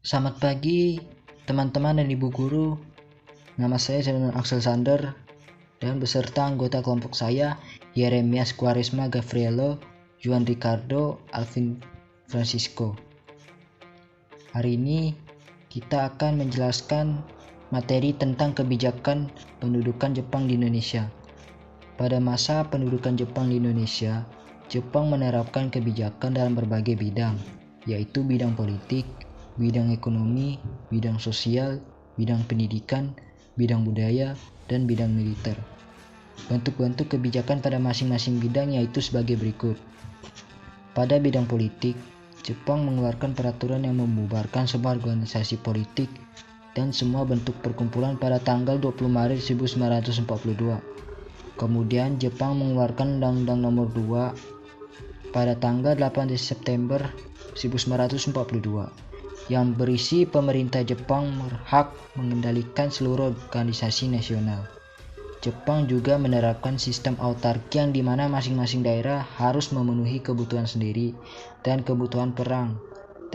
Selamat pagi teman-teman dan ibu guru. Nama saya Zainul Axel Sander dan beserta anggota kelompok saya Yeremias Quaresma Gavrielo, Juan Ricardo, Alvin Francisco. Hari ini kita akan menjelaskan materi tentang kebijakan pendudukan Jepang di Indonesia. Pada masa pendudukan Jepang di Indonesia, Jepang menerapkan kebijakan dalam berbagai bidang, yaitu bidang politik, bidang ekonomi, bidang sosial, bidang pendidikan, bidang budaya, dan bidang militer. Bentuk-bentuk kebijakan pada masing-masing bidang yaitu sebagai berikut. Pada bidang politik, Jepang mengeluarkan peraturan yang membubarkan semua organisasi politik dan semua bentuk perkumpulan pada tanggal 20 Maret 1942. Kemudian Jepang mengeluarkan Undang-Undang Nomor 2 pada tanggal 8 September 1942 yang berisi pemerintah Jepang berhak mengendalikan seluruh organisasi nasional. Jepang juga menerapkan sistem autarki yang dimana masing-masing daerah harus memenuhi kebutuhan sendiri dan kebutuhan perang,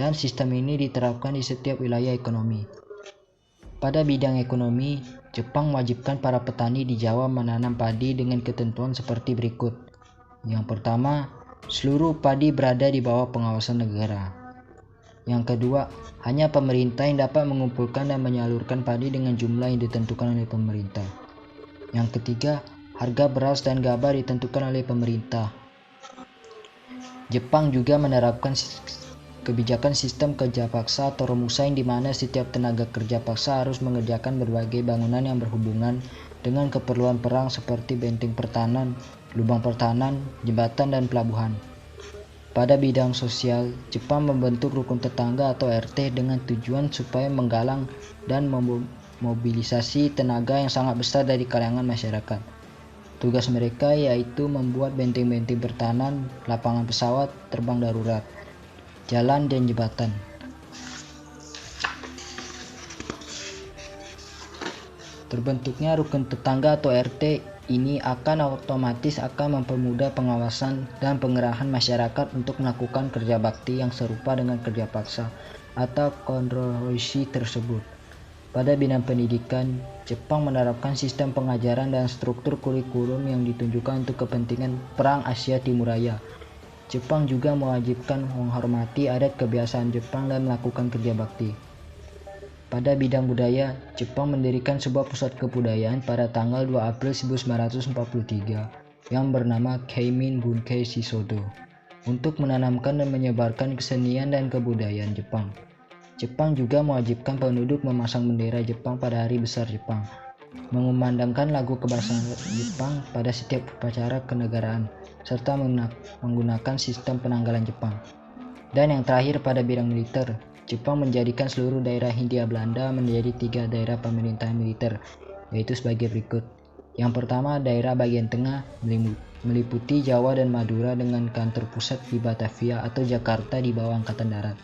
dan sistem ini diterapkan di setiap wilayah ekonomi. Pada bidang ekonomi, Jepang mewajibkan para petani di Jawa menanam padi dengan ketentuan seperti berikut. Yang pertama, seluruh padi berada di bawah pengawasan negara. Yang kedua, hanya pemerintah yang dapat mengumpulkan dan menyalurkan padi dengan jumlah yang ditentukan oleh pemerintah. Yang ketiga, harga beras dan gabah ditentukan oleh pemerintah. Jepang juga menerapkan kebijakan sistem kerja paksa atau romusa yang dimana setiap tenaga kerja paksa harus mengerjakan berbagai bangunan yang berhubungan dengan keperluan perang seperti benteng pertahanan, lubang pertahanan, jembatan, dan pelabuhan. Pada bidang sosial, Jepang membentuk rukun tetangga atau RT dengan tujuan supaya menggalang dan memobilisasi tenaga yang sangat besar dari kalangan masyarakat. Tugas mereka yaitu membuat benteng-benteng pertahanan, lapangan pesawat terbang darurat, jalan dan jembatan. Terbentuknya rukun tetangga atau RT ini akan otomatis mempermudah pengawasan dan pengerahan masyarakat untuk melakukan kerja bakti yang serupa dengan kerja paksa atau kontroversi tersebut. Pada bidang pendidikan, Jepang menerapkan sistem pengajaran dan struktur kurikulum yang ditunjukkan untuk kepentingan Perang Asia Timur Raya. Jepang juga mewajibkan menghormati adat kebiasaan Jepang dan melakukan kerja bakti. Pada bidang budaya, Jepang mendirikan sebuah pusat kebudayaan pada tanggal 2 April 1943 yang bernama Keimin Bunkei Shisodo untuk menanamkan dan menyebarkan kesenian dan kebudayaan Jepang. Jepang juga mewajibkan penduduk memasang bendera Jepang pada hari besar Jepang, mengumandangkan lagu kebangsaan Jepang pada setiap upacara kenegaraan, serta menggunakan sistem penanggalan Jepang. Dan yang terakhir pada bidang militer, Jepang menjadikan seluruh daerah Hindia Belanda menjadi 3 daerah pemerintahan militer, yaitu sebagai berikut. Yang pertama, daerah bagian tengah meliputi Jawa dan Madura dengan kantor pusat di Batavia atau Jakarta di bawah Angkatan Darat.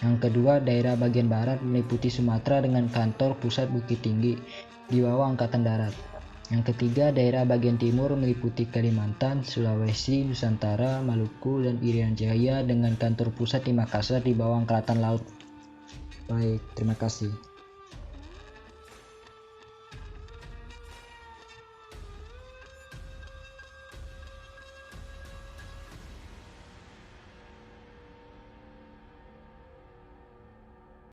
Yang kedua, daerah bagian barat meliputi Sumatera dengan kantor pusat Bukit Tinggi di bawah Angkatan Darat. Yang ketiga, daerah bagian timur meliputi Kalimantan, Sulawesi, Nusantara, Maluku, dan Irian Jaya dengan kantor pusat di Makassar di bawah Angkatan Laut. Baik, terima kasih.